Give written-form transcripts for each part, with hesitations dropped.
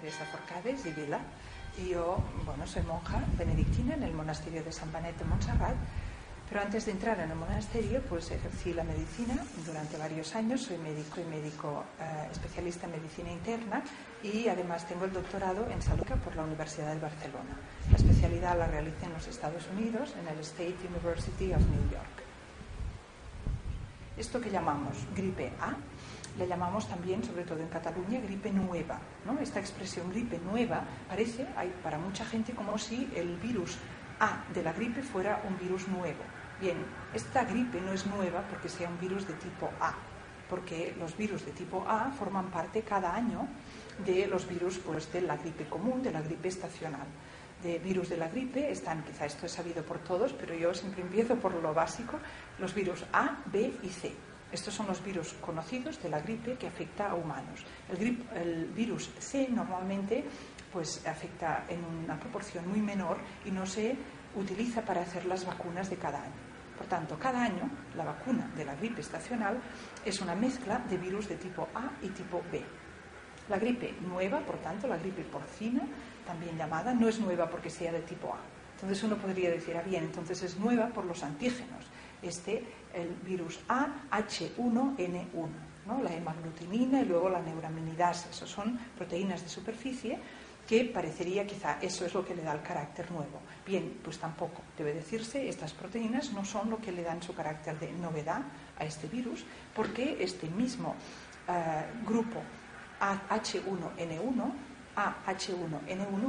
Teresa Forcades y Vila. Y yo, bueno, soy monja benedictina en el monasterio de San Benet de Montserrat, pero antes de entrar en el monasterio, pues ejercí la medicina durante varios años. Soy médico y médico especialista en medicina interna y además tengo el doctorado en salud por la Universidad de Barcelona. La especialidad la realicé en los Estados Unidos, en el State University of New York. Esto que llamamos gripe A, le llamamos también, sobre todo en Cataluña, gripe nueva, ¿no? Esta expresión gripe nueva parece, para mucha gente, como si el virus A de la gripe fuera un virus nuevo. Bien, esta gripe no es nueva porque sea un virus de tipo A, porque los virus de tipo A forman parte cada año de los virus, pues, de la gripe común, de la gripe estacional. De virus de la gripe están, quizá esto es sabido por todos, pero yo siempre empiezo por lo básico, los virus A, B y C. Estos son los virus conocidos de la gripe que afecta a humanos. El virus C normalmente, pues, afecta en una proporción muy menor y no se utiliza para hacer las vacunas de cada año. Por tanto, cada año la vacuna de la gripe estacional es una mezcla de virus de tipo A y tipo B. La gripe nueva, por tanto, la gripe porcina, también llamada, no es nueva porque sea de tipo A. Entonces uno podría decir, bien, entonces es nueva por los antígenos. El virus A, H1N1, ¿no? La hemaglutinina y luego la neuraminidasa. Esos son proteínas de superficie que parecería, quizá eso es lo que le da el carácter nuevo. Bien, pues tampoco debe decirse, estas proteínas no son lo que le dan su carácter de novedad a este virus, porque este mismo grupo H1N1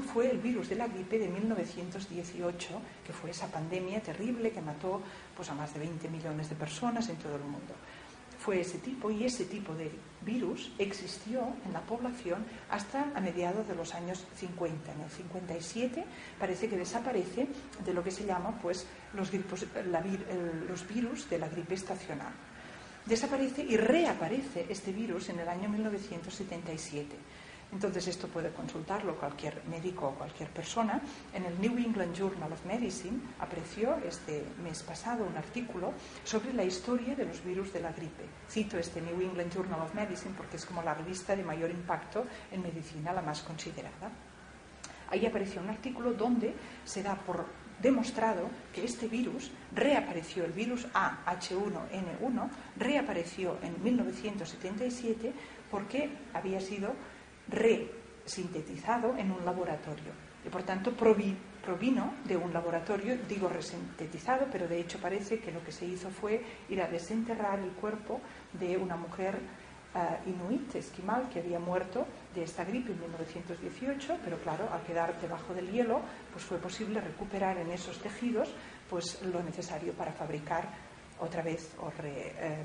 fue el virus de la gripe de 1918, que fue esa pandemia terrible que mató, pues, a más de 20 millones de personas en todo el mundo. Fue ese tipo, y ese tipo de virus existió en la población hasta a mediados de los años 50. En el 57 parece que desaparece de lo que se llama, pues, los virus de la gripe estacional. Desaparece y reaparece este virus en el año 1977. Entonces esto puede consultarlo cualquier médico o cualquier persona. En el New England Journal of Medicine apareció este mes pasado un artículo sobre la historia de los virus de la gripe. Cito este New England Journal of Medicine porque es como la revista de mayor impacto en medicina, la más considerada. Ahí apareció un artículo donde se da por demostrado que este virus reapareció, el virus A, H1N1, reapareció en 1977 porque había sido resintetizado en un laboratorio y por tanto provino de un laboratorio, digo resintetizado, pero de hecho parece que lo que se hizo fue ir a desenterrar el cuerpo de una mujer inuit, esquimal, que había muerto de esta gripe en 1918, pero claro, al quedar debajo del hielo, pues fue posible recuperar en esos tejidos, pues, lo necesario para fabricar otra vez o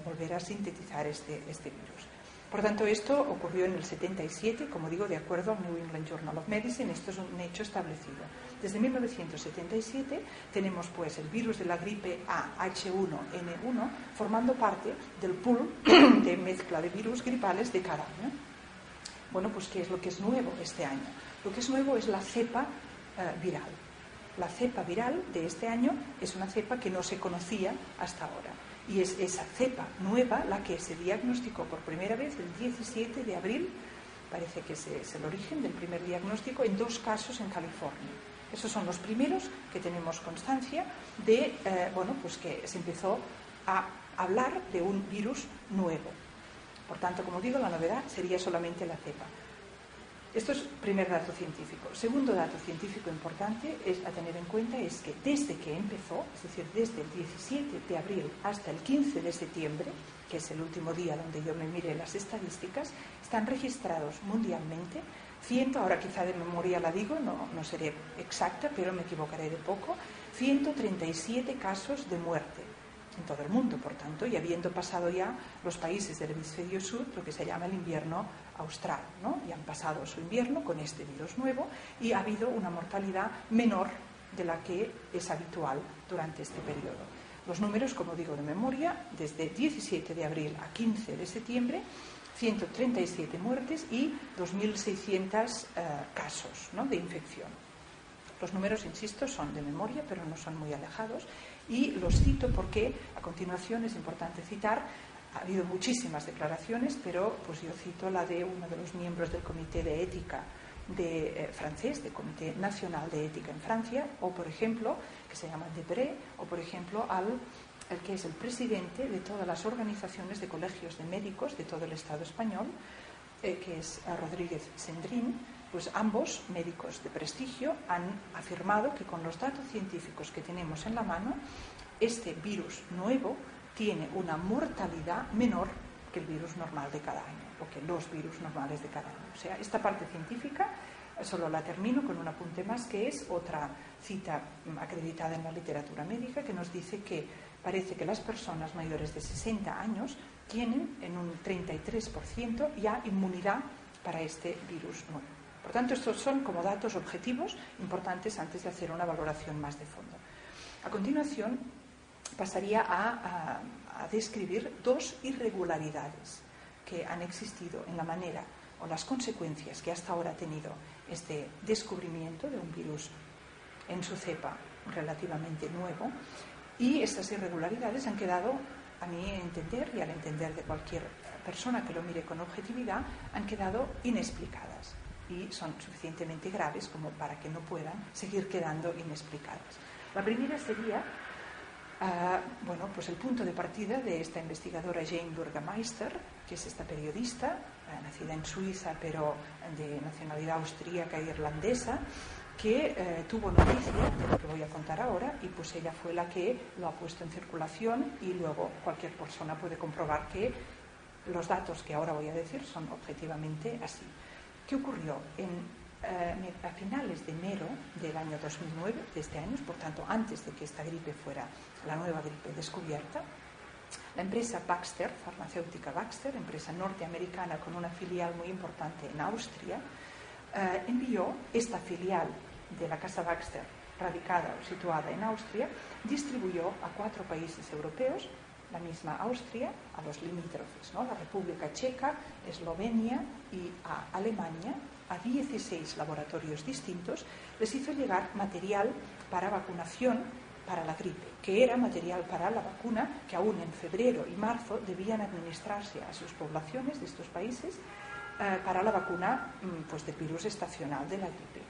volver a sintetizar este virus. Por tanto, esto ocurrió en el 77, como digo, de acuerdo al New England Journal of Medicine. Esto es un hecho establecido. Desde 1977 tenemos, pues, el virus de la gripe A, H1N1, formando parte del pool de mezcla de virus gripales de cada año. Bueno, pues, ¿qué es lo que es nuevo este año? Lo que es nuevo es la cepa viral. La cepa viral de este año es una cepa que no se conocía hasta ahora. Y es esa cepa nueva la que se diagnosticó por primera vez el 17 de abril, parece que es el origen del primer diagnóstico, en 2 casos en California. Esos son los primeros que tenemos constancia de, pues que se empezó a hablar de un virus nuevo. Por tanto, como digo, la novedad sería solamente la cepa. Esto es primer dato científico. Segundo dato científico importante a tener en cuenta es que desde que empezó, es decir, desde el 17 de abril hasta el 15 de septiembre, que es el último día donde yo me miré las estadísticas, están registrados mundialmente, ahora quizá de memoria la digo, no seré exacta, pero me equivocaré de poco, 137 casos de muerte en todo el mundo, por tanto, y habiendo pasado ya los países del hemisferio sur lo que se llama el invierno austral, ¿no? Y han pasado su invierno con este virus nuevo y ha habido una mortalidad menor de la que es habitual durante este periodo. Los números, como digo de memoria, desde 17 de abril a 15 de septiembre, 137 muertes y 2.600 casos, ¿no?, de infección. Los números, insisto, son de memoria, pero no son muy alejados, y los cito porque a continuación es importante citar. Ha habido muchísimas declaraciones, pero pues yo cito la de uno de los miembros del Comité de Ética francés, de Comité Nacional de Ética en Francia, o por ejemplo, que se llama Debré, o por ejemplo el que es el presidente de todas las organizaciones de colegios de médicos de todo el Estado español, que es Rodríguez Sendrín. Pues ambos médicos de prestigio han afirmado que con los datos científicos que tenemos en la mano, este virus nuevo tiene una mortalidad menor que el virus normal de cada año, o que los virus normales de cada año. O sea, esta parte científica solo la termino con un apunte más, que es otra cita acreditada en la literatura médica, que nos dice que parece que las personas mayores de 60 años tienen en un 33% ya inmunidad para este virus nuevo. Por tanto, estos son como datos objetivos importantes antes de hacer una valoración más de fondo. A continuación, pasaría a describir dos irregularidades que han existido en la manera o las consecuencias que hasta ahora ha tenido este descubrimiento de un virus en su cepa relativamente nuevo, y estas irregularidades han quedado, a mi entender y al entender de cualquier persona que lo mire con objetividad, han quedado inexplicadas y son suficientemente graves como para que no puedan seguir quedando inexplicadas. La primera sería pues el punto de partida de esta investigadora Jane Burgermeister, que es esta periodista, nacida en Suiza pero de nacionalidad austríaca e irlandesa, que tuvo noticia de lo que voy a contar ahora, y pues ella fue la que lo ha puesto en circulación, y luego cualquier persona puede comprobar que los datos que ahora voy a decir son objetivamente así. ¿Qué ocurrió? A finales de enero del año 2009, de este año, por tanto antes de que esta gripe fuera la nueva gripe descubierta, la empresa Baxter, farmacéutica Baxter, empresa norteamericana con una filial muy importante en Austria, envió esta filial de la casa Baxter, radicada o situada en Austria, distribuyó a 4 países europeos, la misma Austria, a los limítrofes, ¿no? La República Checa, Eslovenia y a Alemania, a 16 laboratorios distintos, les hizo llegar material para vacunación para la gripe, que era material para la vacuna que aún en febrero y marzo debían administrarse a sus poblaciones de estos países para la vacuna pues, del virus estacional de la gripe.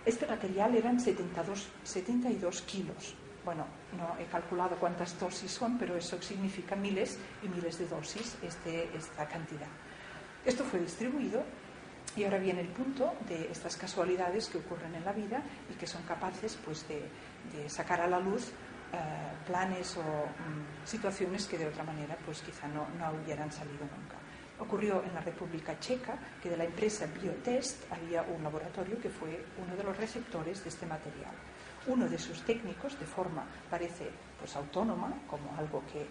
Este material eran 72 kilos. Bueno, no he calculado cuántas dosis son, pero eso significa miles y miles de dosis, esta cantidad. Esto fue distribuido, y ahora viene el punto de estas casualidades que ocurren en la vida y que son capaces pues, de sacar a la luz planes o situaciones que de otra manera pues, quizá no hubieran salido nunca. Ocurrió en la República Checa que de la empresa Biotest había un laboratorio que fue uno de los receptores de este material. Uno de sus técnicos, de forma parece pues autónoma, como algo que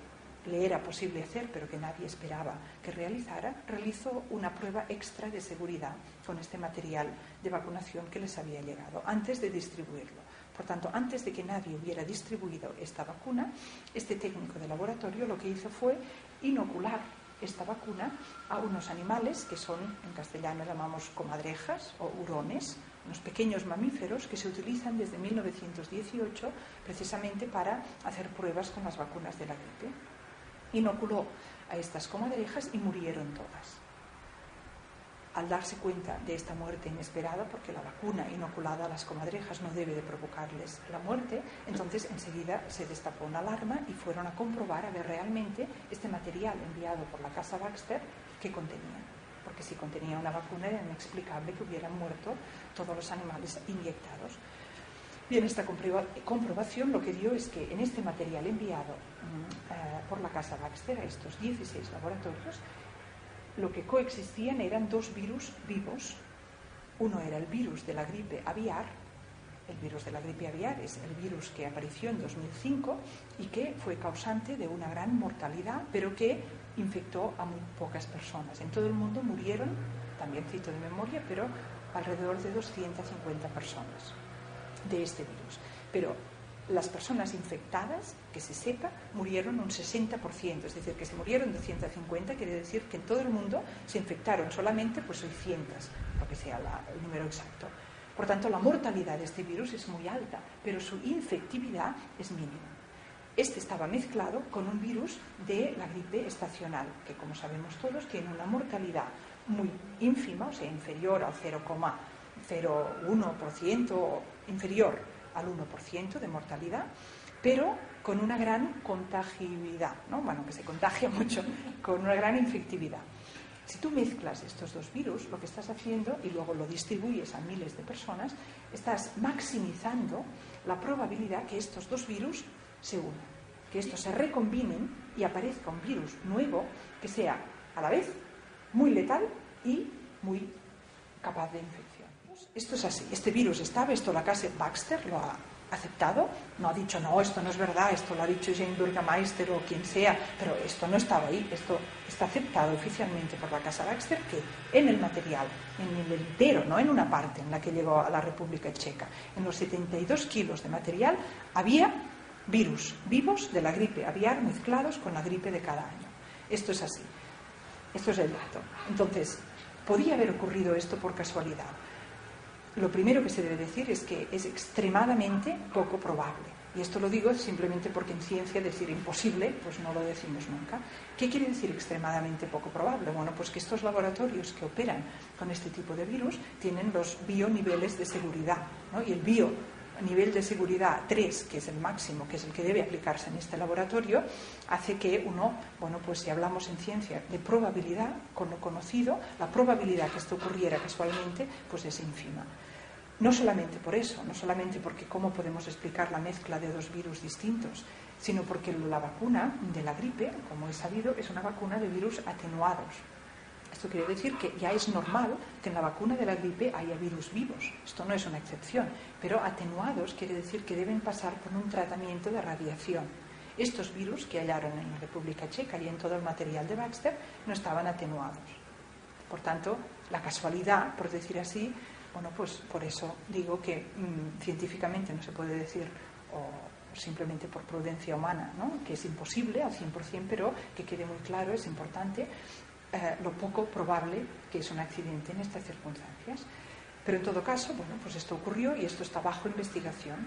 le era posible hacer pero que nadie esperaba que realizara, realizó una prueba extra de seguridad con este material de vacunación que les había llegado antes de distribuirlo. Por tanto, antes de que nadie hubiera distribuido esta vacuna, este técnico de laboratorio lo que hizo fue inocular esta vacuna a unos animales que son, en castellano llamamos comadrejas o hurones, unos pequeños mamíferos que se utilizan desde 1918 precisamente para hacer pruebas con las vacunas de la gripe. Inoculó a estas comadrejas y murieron todas. Al darse cuenta de esta muerte inesperada, porque la vacuna inoculada a las comadrejas no debe de provocarles la muerte, entonces enseguida se destapó una alarma y fueron a comprobar a ver realmente este material enviado por la casa Baxter qué contenía. Porque si contenía una vacuna era inexplicable que hubieran muerto todos los animales inyectados. Bien, esta comprobación lo que dio es que en este material enviado por la casa Baxter a estos 16 laboratorios, lo que coexistían eran 2 virus vivos. Uno era el virus de la gripe aviar. El virus de la gripe aviar es el virus que apareció en 2005 y que fue causante de una gran mortalidad, pero que infectó a muy pocas personas. En todo el mundo murieron, también cito de memoria, pero alrededor de 250 personas de este virus. Pero las personas infectadas, que se sepa, murieron un 60%, es decir, que se murieron 250, quiere decir que en todo el mundo se infectaron solamente pues 600, lo que sea el número exacto. Por tanto, la mortalidad de este virus es muy alta, pero su infectividad es mínima. Este estaba mezclado con un virus de la gripe estacional, que como sabemos todos tiene una mortalidad muy ínfima, o sea, inferior al 0,0 0,1% inferior al 1% de mortalidad, pero con una gran contagibilidad, ¿no? Bueno, que se contagia mucho, con una gran infectividad. Si tú mezclas estos dos virus, lo que estás haciendo, y luego lo distribuyes a miles de personas, estás maximizando la probabilidad que estos dos virus se unan, que estos se recombinen y aparezca un virus nuevo que sea a la vez muy letal y muy capaz de infección. Esto es así. Este virus estaba, esto la casa Baxter lo ha aceptado, no ha dicho no, esto no es verdad, esto lo ha dicho Jane Burgermeister o quien sea, pero esto no estaba ahí, esto está aceptado oficialmente por la casa Baxter, que en el material, en el entero, no en una parte en la que llegó a la República Checa, en los 72 kilos de material había virus vivos de la gripe aviar mezclados con la gripe de cada año. Esto es así, esto es el dato. Entonces, ¿podía haber ocurrido esto por casualidad? Lo primero que se debe decir es que es extremadamente poco probable. Y esto lo digo simplemente porque en ciencia decir imposible, pues no lo decimos nunca. ¿Qué quiere decir extremadamente poco probable? Bueno, pues que estos laboratorios que operan con este tipo de virus tienen los bioniveles de seguridad, ¿no? Y el nivel de seguridad 3, que es el máximo, que es el que debe aplicarse en este laboratorio, hace que uno, bueno, pues si hablamos en ciencia de probabilidad, con lo conocido, la probabilidad que esto ocurriera casualmente, pues es ínfima. No solamente por eso, no solamente porque cómo podemos explicar la mezcla de dos virus distintos, sino porque la vacuna de la gripe, como he sabido, es una vacuna de virus atenuados. Esto quiere decir que ya es normal que en la vacuna de la gripe haya virus vivos. Esto no es una excepción, pero atenuados quiere decir que deben pasar por un tratamiento de radiación. Estos virus que hallaron en la República Checa y en todo el material de Baxter no estaban atenuados. Por tanto, la casualidad, por decir así, bueno, pues por eso digo que científicamente no se puede decir, o simplemente por prudencia humana, ¿no?, que es imposible al 100%, pero que quede muy claro, es importante, lo poco probable que es un accidente en estas circunstancias. Pero en todo caso, bueno, pues esto ocurrió y esto está bajo investigación.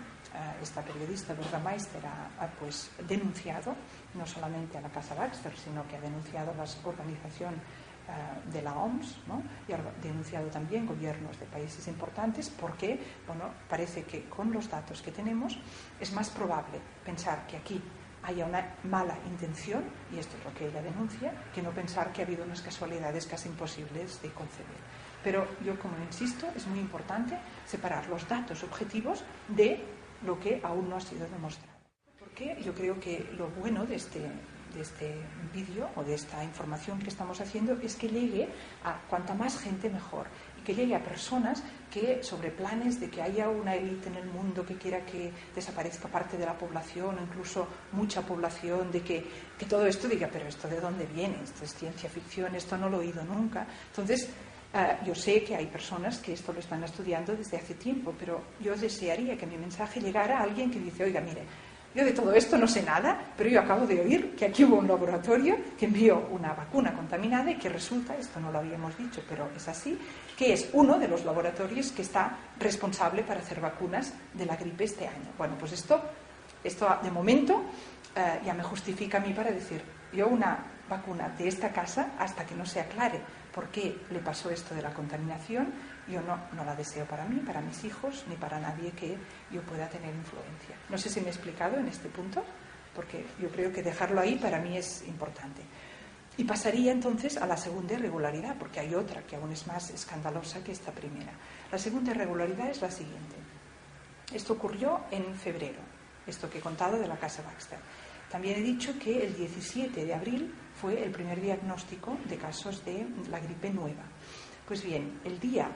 Esta periodista Burgermeister ha pues denunciado no solamente a la casa Baxter, sino que ha denunciado a la organización de la OMS, ¿no?, y ha denunciado también gobiernos de países importantes, porque, bueno, parece que con los datos que tenemos es más probable pensar que aquí haya una mala intención, y esto es lo que ella denuncia, que no pensar que ha habido unas casualidades casi imposibles de concebir. Pero yo, como insisto, es muy importante separar los datos objetivos de lo que aún no ha sido demostrado. Porque yo creo que lo bueno de este vídeo o de esta información que estamos haciendo es que llegue a cuanta más gente mejor, y que llegue a personas que, sobre planes de que haya una élite en el mundo que quiera que desaparezca parte de la población, o incluso mucha población, de que todo esto diga, pero ¿esto de dónde viene? Esto es ciencia ficción, esto no lo he oído nunca. Entonces, yo sé que hay personas que esto lo están estudiando desde hace tiempo, pero yo desearía que mi mensaje llegara a alguien que dice, oiga, mire, yo de todo esto no sé nada, pero yo acabo de oír que aquí hubo un laboratorio que envió una vacuna contaminada y que resulta, esto no lo habíamos dicho, pero es así, que es uno de los laboratorios que está responsable para hacer vacunas de la gripe este año. Bueno, pues esto de momento ya me justifica a mí para decir, yo una vacuna de esta casa, hasta que no se aclare por qué le pasó esto de la contaminación, yo no la deseo para mí, para mis hijos, ni para nadie que yo pueda tener influencia. No sé si me he explicado en este punto, porque yo creo que dejarlo ahí para mí es importante. Y pasaría entonces a la segunda irregularidad, porque hay otra que aún es más escandalosa que esta primera. La segunda irregularidad es la siguiente. Esto ocurrió en febrero, esto que he contado de la casa Baxter. También he dicho que el 17 de abril fue el primer diagnóstico de casos de la gripe nueva. Pues bien, el día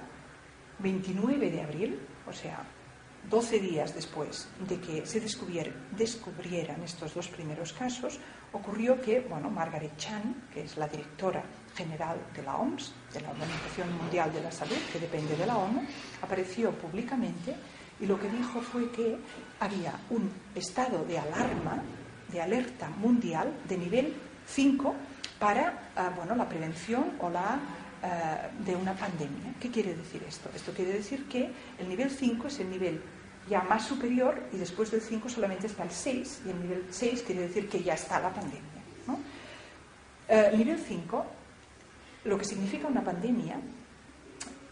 29 de abril, o sea, 12 días después de que se descubrieran estos dos primeros casos, ocurrió que, bueno, Margaret Chan, que es la directora general de la OMS, de la Organización Mundial de la Salud, que depende de la ONU, apareció públicamente y lo que dijo fue que había un estado de alarma, de alerta mundial de nivel 5 para la prevención o de una pandemia. ¿Qué quiere decir esto? Esto quiere decir que el nivel 5 es el nivel ya más superior, y después del 5 solamente está el 6, y el nivel 6 quiere decir que ya está la pandemia, ¿no? Nivel 5, lo que significa una pandemia,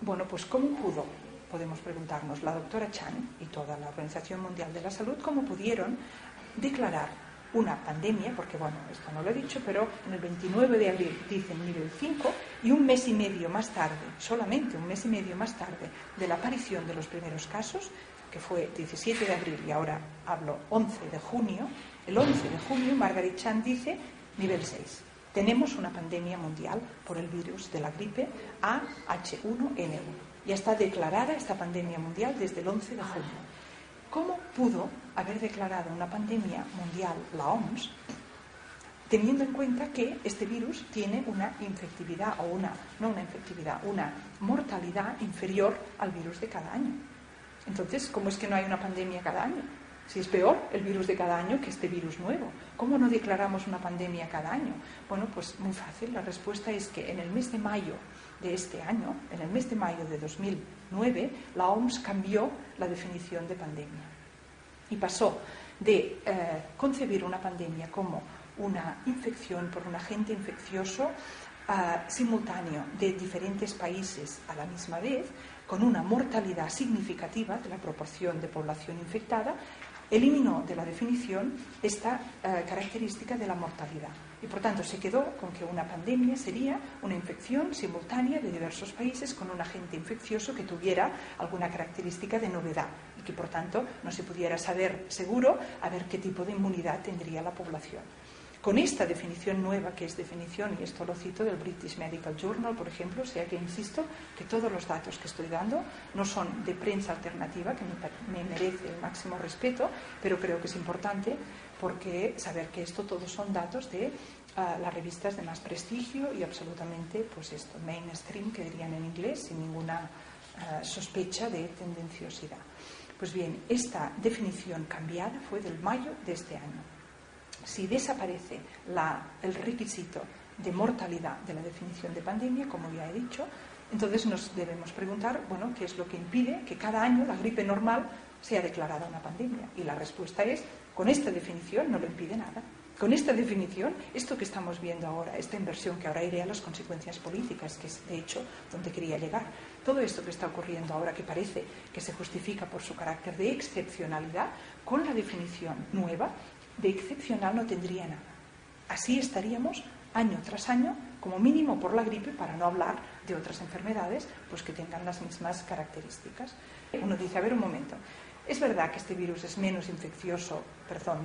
bueno, pues ¿cómo pudo podemos preguntarnos, la doctora Chan y toda la Organización Mundial de la Salud, ¿cómo pudieron declarar una pandemia? Porque, bueno, esto no lo he dicho, pero en el 29 de abril dicen nivel 5 y un mes y medio más tarde, solamente un mes y medio más tarde de la aparición de los primeros casos, que fue 17 de abril y ahora hablo 11 de junio, el 11 de junio Margaret Chan dice nivel 6. Tenemos una pandemia mundial por el virus de la gripe AH1N1. Ya está declarada esta pandemia mundial desde el 11 de junio. ¿Cómo pudo haber declarado una pandemia mundial la OMS teniendo en cuenta que este virus tiene una infectividad o una mortalidad inferior al virus de cada año? Entonces, ¿cómo es que no hay una pandemia cada año? Si es peor el virus de cada año que este virus nuevo. ¿Cómo no declaramos una pandemia cada año? Bueno, pues muy fácil. La respuesta es que en el mes de mayo de este año, en el mes de mayo de 2009, la OMS cambió la definición de pandemia y pasó de concebir una pandemia como una infección por un agente infeccioso simultáneo de diferentes países a la misma vez, con una mortalidad significativa de la proporción de población infectada, eliminó de la definición esta característica de la mortalidad. Y por tanto se quedó con que una pandemia sería una infección simultánea de diversos países con un agente infeccioso que tuviera alguna característica de novedad y que por tanto no se pudiera saber seguro a ver qué tipo de inmunidad tendría la población. Con esta definición nueva, que es definición, y esto lo cito del British Medical Journal, por ejemplo, o sea que insisto que todos los datos que estoy dando no son de prensa alternativa, que me merece el máximo respeto, pero creo que es importante porque saber que esto todos son datos de las revistas de más prestigio y absolutamente, pues esto, mainstream, que dirían en inglés, sin ninguna sospecha de tendenciosidad. Pues bien, esta definición cambiada fue del mayo de este año. Si desaparece el requisito de mortalidad de la definición de pandemia, como ya he dicho, entonces nos debemos preguntar, bueno, ¿qué es lo que impide que cada año la gripe normal sea declarada una pandemia? Y la respuesta es, con esta definición no lo impide nada. Con esta definición, esto que estamos viendo ahora, esta inversión, que ahora iré a las consecuencias políticas, que es de hecho donde quería llegar, todo esto que está ocurriendo ahora, que parece que se justifica por su carácter de excepcionalidad, con la definición nueva, de excepcional no tendría nada. Así estaríamos año tras año, como mínimo por la gripe, para no hablar de otras enfermedades pues que tengan las mismas características. Uno dice, a ver un momento, es verdad que este virus es menos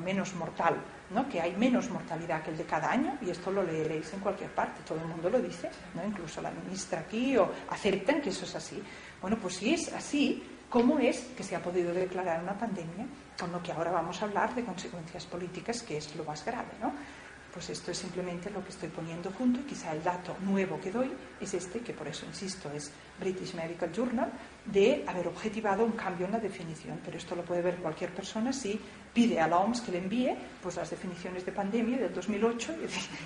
menos mortal, ¿no? Que hay menos mortalidad que el de cada año, y esto lo leeréis en cualquier parte, todo el mundo lo dice, ¿no? Incluso la ministra aquí, o aceptan que eso es así. Bueno, pues si es así, ¿cómo es que se ha podido declarar una pandemia? Con lo que ahora vamos a hablar de consecuencias políticas, que es lo más grave, ¿no? Pues esto es simplemente lo que estoy poniendo junto, y quizá el dato nuevo que doy es este, que por eso insisto es British Medical Journal, de haber objetivado un cambio en la definición, pero esto lo puede ver cualquier persona si pide a la OMS que le envíe pues las definiciones de pandemia del 2008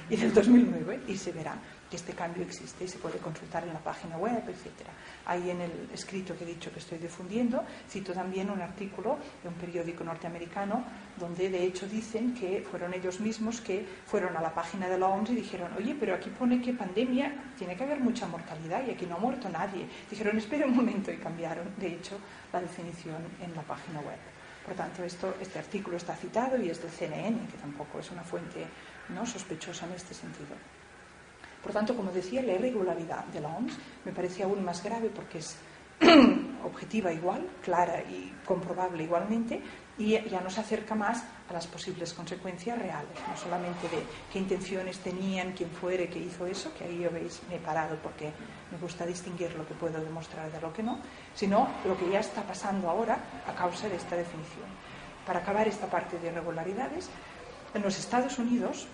y del 2009 y se verá que este cambio existe y se puede consultar en la página web, etcétera. Ahí en el escrito que he dicho que estoy difundiendo cito también un artículo de un periódico norteamericano donde de hecho dicen que fueron ellos mismos que fueron a la página de la OMS y dijeron, oye, pero aquí pone que pandemia tiene que haber mucha mortalidad y aquí no ha muerto nadie. Dijeron, espera un momento, y cambiaron de hecho la definición en la página web. Por tanto, este artículo está citado y es del CNN, que tampoco es una fuente no sospechosa en este sentido. Por tanto, como decía, la irregularidad de la OMS me parece aún más grave porque es objetiva igual, clara y comprobable igualmente, y ya nos acerca más a las posibles consecuencias reales, no solamente de qué intenciones tenían, quién fuere que hizo eso, que ahí veis me he parado porque me gusta distinguir lo que puedo demostrar de lo que no, sino lo que ya está pasando ahora a causa de esta definición. Para acabar esta parte de irregularidades, en los Estados Unidos,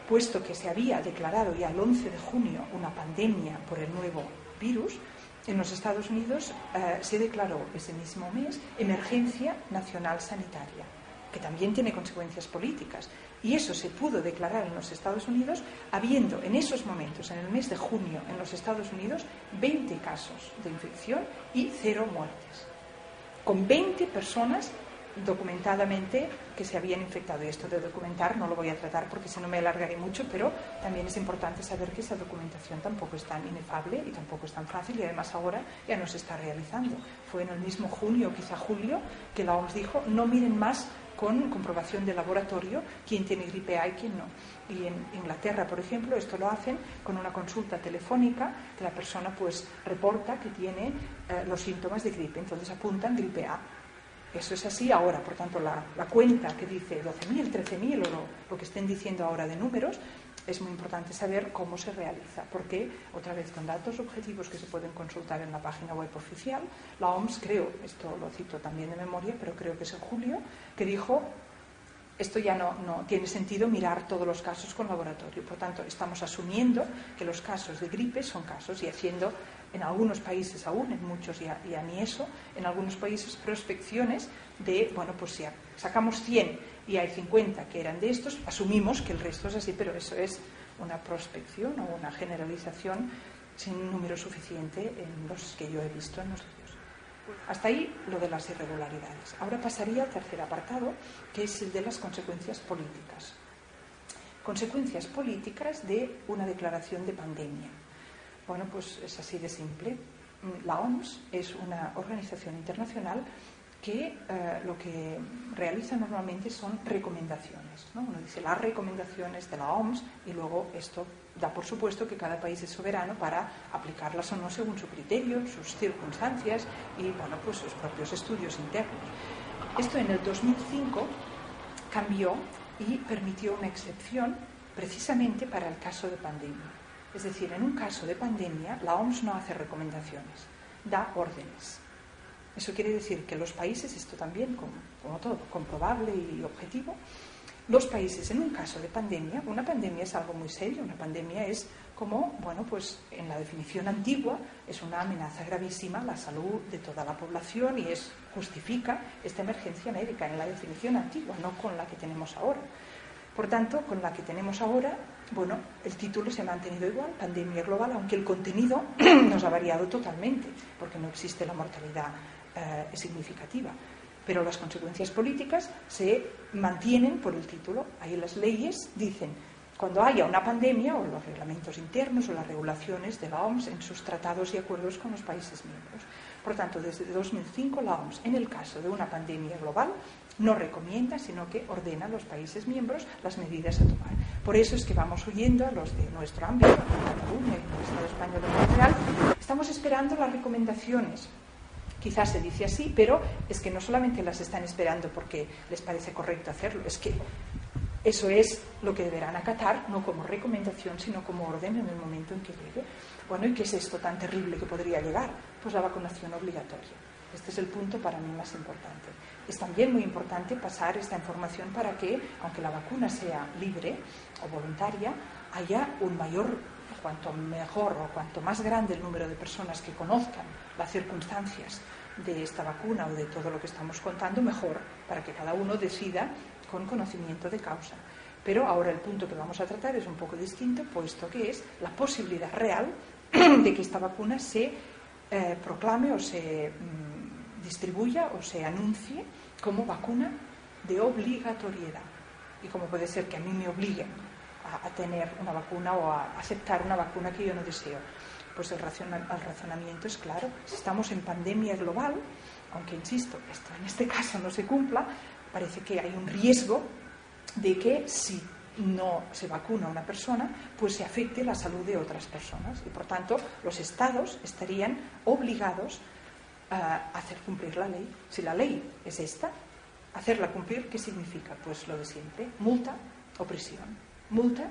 puesto que se había declarado ya el 11 de junio una pandemia por el nuevo virus, en los Estados Unidos se declaró ese mismo mes emergencia nacional sanitaria, que también tiene consecuencias políticas. Y eso se pudo declarar en los Estados Unidos habiendo en esos momentos, en el mes de junio, en los Estados Unidos, 20 casos de infección y 0 muertes. Con 20 personas documentadamente que se habían infectado. Y esto de documentar no lo voy a tratar porque si no me alargaré mucho, pero también es importante saber que esa documentación tampoco es tan inefable y tampoco es tan fácil, y además ahora ya no se está realizando. Fue en el mismo junio, quizá julio, que la OMS dijo: no miren más con comprobación de laboratorio quién tiene gripe A y quién no. Y en Inglaterra, por ejemplo, esto lo hacen con una consulta telefónica, que la persona pues reporta que tiene los síntomas de gripe, entonces apuntan gripe A. Eso es así ahora, por tanto la cuenta que dice 12.000, 13.000 o lo que estén diciendo ahora de números, es muy importante saber cómo se realiza, porque otra vez con datos objetivos que se pueden consultar en la página web oficial, la OMS, creo, esto lo cito también de memoria, pero creo que es en julio, que dijo: esto ya no tiene sentido mirar todos los casos con laboratorio. Por tanto, estamos asumiendo que los casos de gripe son casos, y haciendo en algunos países aún, en muchos ya ni eso, en algunos países prospecciones de, bueno, pues si sacamos 100 y hay 50 que eran de estos, asumimos que el resto es así, pero eso es una prospección o una generalización sin un número suficiente en los que yo he visto en los sitios. Hasta ahí lo de las irregularidades. Ahora pasaría al tercer apartado, que es el de las consecuencias políticas. Consecuencias políticas de una declaración de pandemia. Bueno, pues es así de simple. La OMS es una organización internacional que lo que realiza normalmente son recomendaciones, ¿no? Uno dice las recomendaciones de la OMS y luego esto da por supuesto que cada país es soberano para aplicarlas o no según su criterio, sus circunstancias y, bueno, pues sus propios estudios internos. Esto en el 2005 cambió y permitió una excepción precisamente para el caso de pandemia. Es decir, en un caso de pandemia la OMS no hace recomendaciones, da órdenes. Eso quiere decir que los países, esto también como todo, comprobable y objetivo, los países en un caso de pandemia, una pandemia es algo muy serio, una pandemia es como, bueno, pues en la definición antigua es una amenaza gravísima a la salud de toda la población y justifica esta emergencia médica en la definición antigua, no con la que tenemos ahora. Por tanto, con la que tenemos ahora, bueno, el título se ha mantenido igual, pandemia global, aunque el contenido nos ha variado totalmente, porque no existe la mortalidad significativa. Pero las consecuencias políticas se mantienen por el título. Ahí las leyes dicen: cuando haya una pandemia, o los reglamentos internos o las regulaciones de la OMS en sus tratados y acuerdos con los países miembros. Por tanto, desde 2005 la OMS, en el caso de una pandemia global, no recomienda, sino que ordena a los países miembros las medidas a tomar. Por eso es que vamos oyendo a los de nuestro ámbito, en Cataluña y en el Estado español en general, estamos esperando las recomendaciones. Quizás se dice así, pero es que no solamente las están esperando porque les parece correcto hacerlo, es que eso es lo que deberán acatar, no como recomendación, sino como orden en el momento en que llegue. Bueno, ¿y qué es esto tan terrible que podría llegar? Pues la vacunación obligatoria. Este es el punto para mí más importante. Es también muy importante pasar esta información para que, aunque la vacuna sea libre o voluntaria, haya un mayor, cuanto mejor o cuanto más grande el número de personas que conozcan las circunstancias de esta vacuna o de todo lo que estamos contando, mejor, para que cada uno decida con conocimiento de causa. Pero ahora el punto que vamos a tratar es un poco distinto, puesto que es la posibilidad real de que esta vacuna se proclame o se distribuya o se anuncie como vacuna de obligatoriedad. Y como puede ser que a mí me obliguen a tener una vacuna o a aceptar una vacuna que yo no deseo. Pues el razonamiento es claro. Si estamos en pandemia global, aunque insisto, esto en este caso no se cumpla, parece que hay un riesgo de que si no se vacuna a una persona, pues se afecte la salud de otras personas. Y por tanto, los estados estarían obligados a hacer cumplir la ley. Si la ley es esta, hacerla cumplir, ¿qué significa? Pues lo de siempre, multa o prisión. Multa,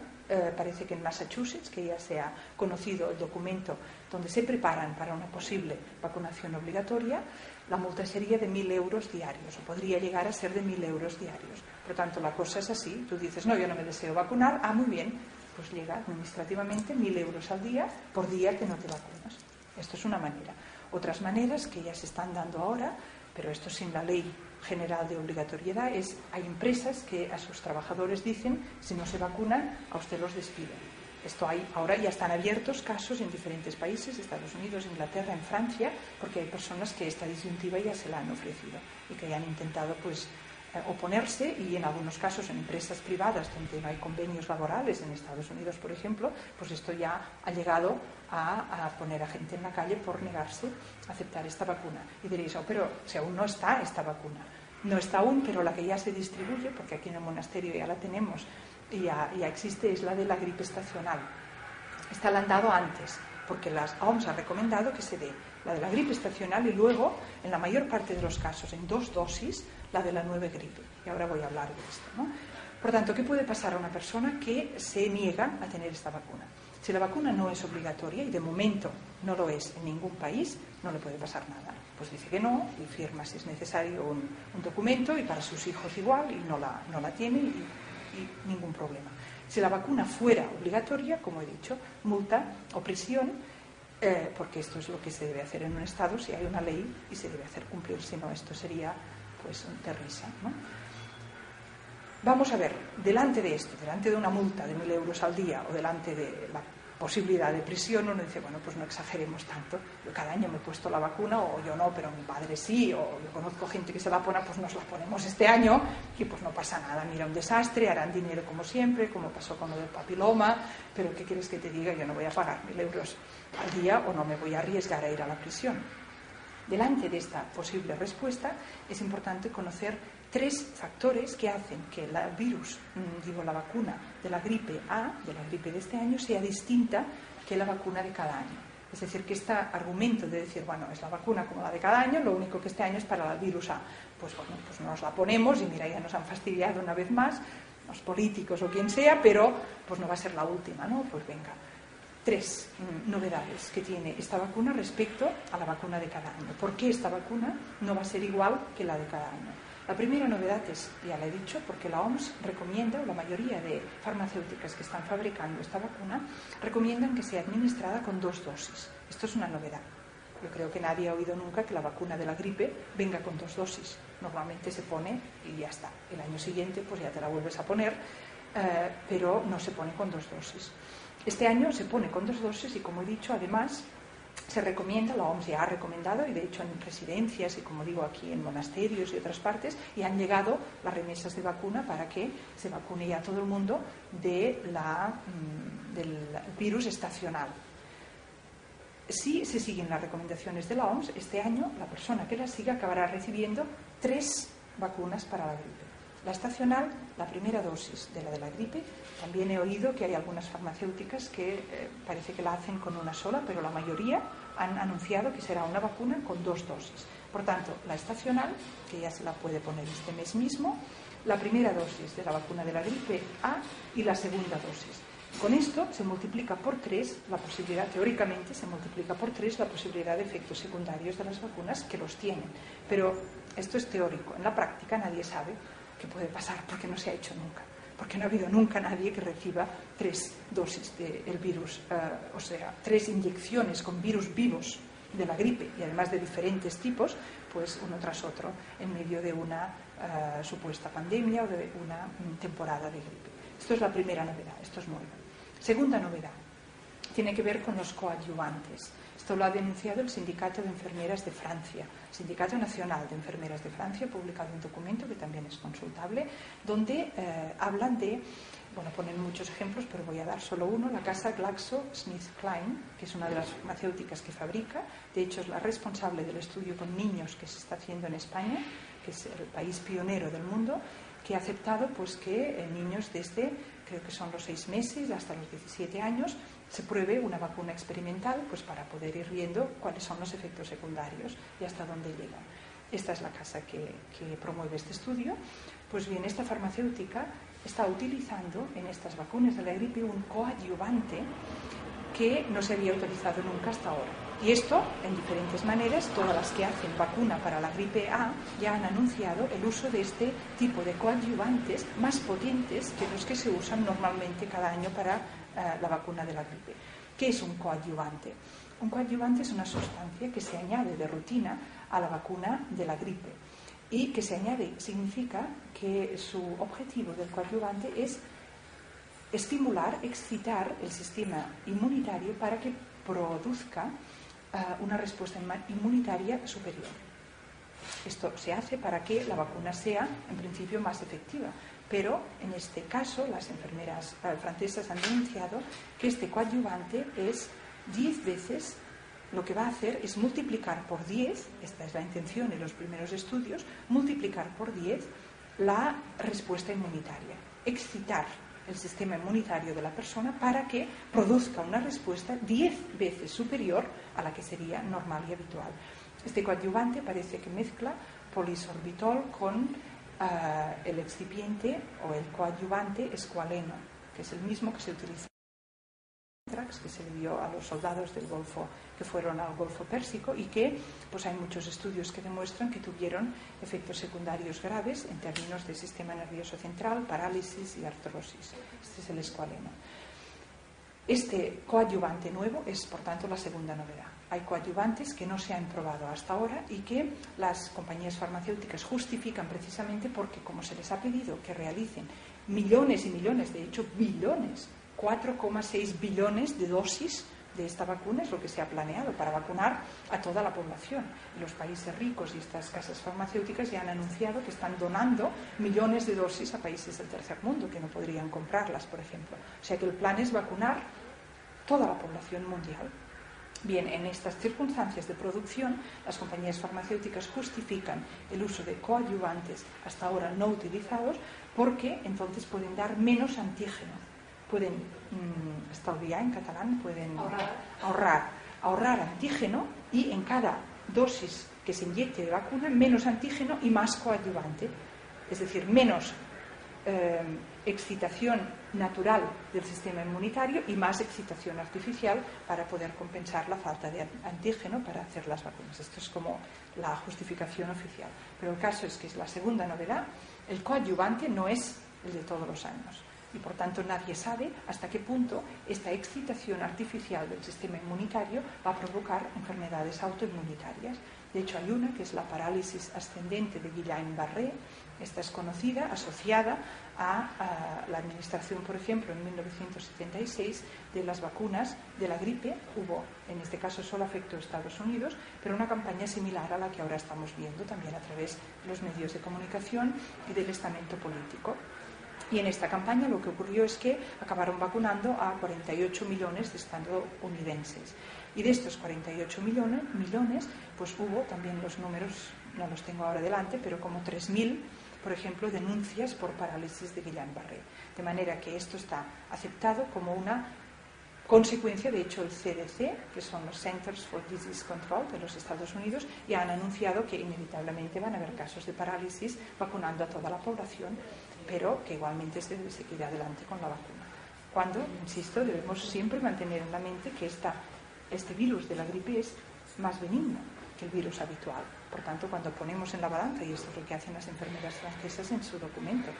parece que en Massachusetts, que ya se ha conocido el documento donde se preparan para una posible vacunación obligatoria, la multa sería de 1.000 euros diarios, o podría llegar a ser de 1.000 euros diarios. Por lo tanto, la cosa es así. Tú dices, no, yo no me deseo vacunar. Ah, muy bien, pues llega administrativamente 1.000 euros al día por día que no te vacunas. Esto es una manera. Otras maneras que ya se están dando ahora, pero esto sin la ley general de obligatoriedad, hay empresas que a sus trabajadores dicen: si no se vacunan, a usted los despiden. Ahora ya están abiertos casos en diferentes países, Estados Unidos, Inglaterra, en Francia, porque hay personas que esta disyuntiva ya se la han ofrecido y que ya han intentado oponerse, y en algunos casos en empresas privadas donde no hay convenios laborales, en Estados Unidos por ejemplo, pues esto ya ha llegado a poner a gente en la calle por negarse a aceptar esta vacuna. Y diréis, pero si aún no está esta vacuna. No está aún, pero la que ya se distribuye, porque aquí en el monasterio ya la tenemos y ya existe, es la de la gripe estacional. Esta la han dado antes, porque la OMS ha recomendado que se dé la de la gripe estacional y luego, en la mayor parte de los casos, en 2 dosis, la de la nueva gripe. Y ahora voy a hablar de esto, ¿no? Por tanto, ¿qué puede pasar a una persona que se niega a tener esta vacuna? Si la vacuna no es obligatoria, y de momento no lo es en ningún país, no le puede pasar nada. Pues dice que no, y firma si es necesario un documento, y para sus hijos igual, y no la tiene, y ningún problema. Si la vacuna fuera obligatoria, como he dicho, multa o prisión, porque esto es lo que se debe hacer en un Estado si hay una ley y se debe hacer cumplir, si no esto sería pues de risa, ¿no? Vamos a ver, delante de esto, delante de una multa de 1.000 euros al día o delante de la posibilidad de prisión, uno dice, bueno, pues no exageremos tanto, yo cada año me he puesto la vacuna, o yo no, pero mi padre sí, o yo conozco gente que se la pone, pues nos la ponemos este año y pues no pasa nada, mira, un desastre, harán dinero como siempre, como pasó con lo del papiloma, pero ¿qué quieres que te diga? Yo no voy a pagar 1.000 euros al día o no me voy a arriesgar a ir a la prisión. Delante de esta posible respuesta es importante conocer 3 factores que hacen que la vacuna de la gripe A, de la gripe de este año, sea distinta que la vacuna de cada año. Es decir, que este argumento de decir, bueno, es la vacuna como la de cada año, lo único que este año es para el virus A. Pues bueno, pues nos la ponemos y mira, ya nos han fastidiado una vez más, los políticos o quien sea, pero pues no va a ser la última, ¿no? Pues venga. 3 novedades que tiene esta vacuna respecto a la vacuna de cada año. ¿Por qué esta vacuna no va a ser igual que la de cada año? La primera novedad es, ya la he dicho, porque la OMS recomienda, o la mayoría de farmacéuticas que están fabricando esta vacuna, recomiendan que sea administrada con 2 dosis. Esto es una novedad. Yo creo que nadie ha oído nunca que la vacuna de la gripe venga con 2 dosis. Normalmente se pone y ya está. El año siguiente pues ya te la vuelves a poner, pero no se pone con 2 dosis. Este año se pone con 2 dosis y, como he dicho, además se recomienda, la OMS ya ha recomendado, y de hecho en residencias y, como digo, aquí en monasterios y otras partes, y han llegado las remesas de vacuna para que se vacune ya todo el mundo del virus estacional. Si se siguen las recomendaciones de la OMS, este año la persona que las siga acabará recibiendo 3 vacunas para la gripe. La estacional, la primera dosis de la gripe. También he oído que hay algunas farmacéuticas que parece que la hacen con una sola, pero la mayoría han anunciado que será una vacuna con 2 dosis. Por tanto, la estacional, que ya se la puede poner este mes mismo, la primera dosis de la vacuna de la gripe A y la segunda dosis. Con esto se multiplica por 3 la posibilidad, teóricamente se multiplica por 3 la posibilidad de efectos secundarios de las vacunas, que los tienen. Pero esto es teórico. En la práctica nadie sabe qué puede pasar, porque no se ha hecho nunca. Porque no ha habido nunca nadie que reciba 3 dosis del virus, o sea, 3 inyecciones con virus vivos de la gripe, y además de diferentes tipos, pues uno tras otro, en medio de una supuesta pandemia o de una temporada de gripe. Esto es la primera novedad, esto es nuevo. Segunda novedad, tiene que ver con los coadyuvantes. Esto lo ha denunciado el Sindicato de Enfermeras de Francia. El Sindicato Nacional de Enfermeras de Francia ha publicado un documento que también es consultable, donde hablan de, bueno, ponen muchos ejemplos, pero voy a dar solo uno, la casa GlaxoSmithKline, que es una de las farmacéuticas que fabrica, de hecho es la responsable del estudio con niños que se está haciendo en España, que es el país pionero del mundo, que ha aceptado pues que en niños desde, creo que son los 6 meses hasta los 17 años, se pruebe una vacuna experimental pues para poder ir viendo cuáles son los efectos secundarios y hasta dónde llegan. Esta es la casa que promueve este estudio. Pues bien, esta farmacéutica está utilizando en estas vacunas de la gripe un coadyuvante que no se había utilizado nunca hasta ahora. Y esto, en diferentes maneras, todas las que hacen vacuna para la gripe A ya han anunciado el uso de este tipo de coadyuvantes más potentes que los que se usan normalmente cada año para la vacuna de la gripe. ¿Qué es un coadyuvante? Un coadyuvante es una sustancia que se añade de rutina a la vacuna de la gripe. Y que se añade significa que su objetivo del coadyuvante es estimular, excitar el sistema inmunitario para que produzca una respuesta inmunitaria superior. Esto se hace para que la vacuna sea, en principio, más efectiva. Pero, en este caso, las enfermeras francesas han denunciado que este coadyuvante es 10 veces, lo que va a hacer es multiplicar por 10, esta es la intención en los primeros estudios, multiplicar por 10 la respuesta inmunitaria, excitar el sistema inmunitario de la persona para que produzca una respuesta 10 veces superior a la que sería normal y habitual. Este coadyuvante parece que mezcla polisorbitol con el excipiente o el coadyuvante escualeno, que es el mismo que se utiliza que se le dio a los soldados del Golfo que fueron al Golfo Pérsico y que pues hay muchos estudios que demuestran que tuvieron efectos secundarios graves en términos de sistema nervioso central, parálisis y artrosis. Este es el escualeno. Este coadyuvante nuevo es, por tanto, la segunda novedad. Hay coadyuvantes que no se han probado hasta ahora y que las compañías farmacéuticas justifican precisamente porque, como se les ha pedido que realicen millones y millones, de hecho billones, 4,6 billones de dosis de esta vacuna es lo que se ha planeado para vacunar a toda la población. Y los países ricos y estas casas farmacéuticas ya han anunciado que están donando millones de dosis a países del tercer mundo que no podrían comprarlas, por ejemplo. O sea que el plan es vacunar toda la población mundial. Bien, en estas circunstancias de producción, las compañías farmacéuticas justifican el uso de coadyuvantes hasta ahora no utilizados porque entonces pueden dar menos antígeno. Pueden estalviar en catalán, pueden ahorrar antígeno y en cada dosis que se inyecte de vacuna menos antígeno y más coadyuvante, es decir, menos excitación natural del sistema inmunitario y más excitación artificial para poder compensar la falta de antígeno para hacer las vacunas. Esto es como la justificación oficial. Pero el caso es que es la segunda novedad. El coadyuvante no es el de todos los años. Y por tanto nadie sabe hasta qué punto esta excitación artificial del sistema inmunitario va a provocar enfermedades autoinmunitarias. De hecho hay una que es la parálisis ascendente de Guillain-Barré. Esta es conocida, asociada a la administración, por ejemplo, en 1976 de las vacunas de la gripe. Hubo, en este caso solo afectó a Estados Unidos, pero una campaña similar a la que ahora estamos viendo también a través de los medios de comunicación y del estamento político. Y en esta campaña lo que ocurrió es que acabaron vacunando a 48 millones de estadounidenses. Y de estos 48 millones, pues hubo también los números, no los tengo ahora delante, pero como 3.000, por ejemplo, denuncias por parálisis de Guillain-Barré. De manera que esto está aceptado como una consecuencia. De hecho, el CDC, que son los Centers for Disease Control de los Estados Unidos, ya han anunciado que inevitablemente van a haber casos de parálisis vacunando a toda la población, pero que igualmente se debe seguir adelante con la vacuna. Cuando, insisto, debemos siempre mantener en la mente que este virus de la gripe es más benigno que el virus habitual. Por tanto, cuando ponemos en la balanza, y esto es lo que hacen las enfermeras francesas en su documento,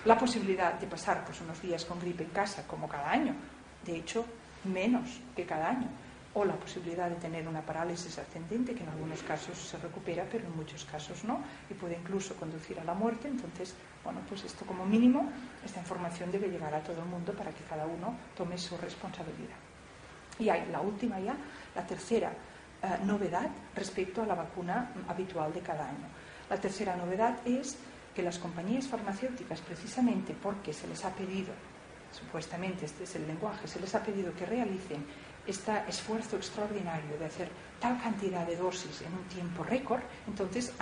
la posibilidad de pasar pues, unos días con gripe en casa, como cada año, de hecho, menos que cada año, o la posibilidad de tener una parálisis ascendente, que en algunos casos se recupera, pero en muchos casos no, y puede incluso conducir a la muerte. Entonces, bueno, pues esto como mínimo, esta información debe llegar a todo el mundo para que cada uno tome su responsabilidad. Y hay la última ya, la tercera novedad respecto a la vacuna habitual de cada año. La tercera novedad es que las compañías farmacéuticas, precisamente porque se les ha pedido, supuestamente este es el lenguaje, se les ha pedido que realicen este esfuerzo extraordinario de hacer tal cantidad de dosis en un tiempo récord, entonces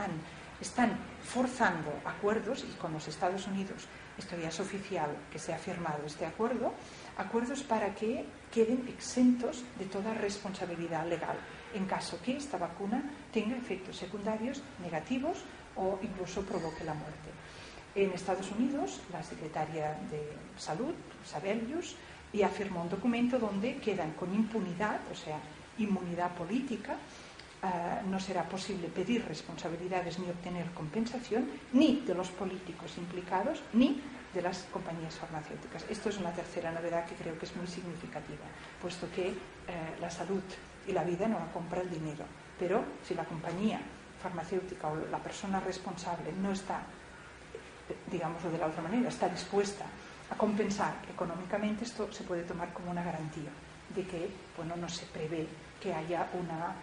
están forzando acuerdos, y con los Estados Unidos esto ya es oficial que se ha firmado este acuerdo, acuerdos para que queden exentos de toda responsabilidad legal en caso que esta vacuna tenga efectos secundarios negativos o incluso provoque la muerte. En Estados Unidos, la secretaria de Salud, Sebelius, ya firmó un documento donde quedan con impunidad, o sea, inmunidad política. No será posible pedir responsabilidades ni obtener compensación ni de los políticos implicados ni de las compañías farmacéuticas. Esto es una tercera novedad que creo que es muy significativa, puesto que la salud y la vida no la compra el dinero. Pero si la compañía farmacéutica o la persona responsable no está, digámoslo de la otra manera, está dispuesta compensar económicamente, esto se puede tomar como una garantía de que, bueno, no se prevé que haya una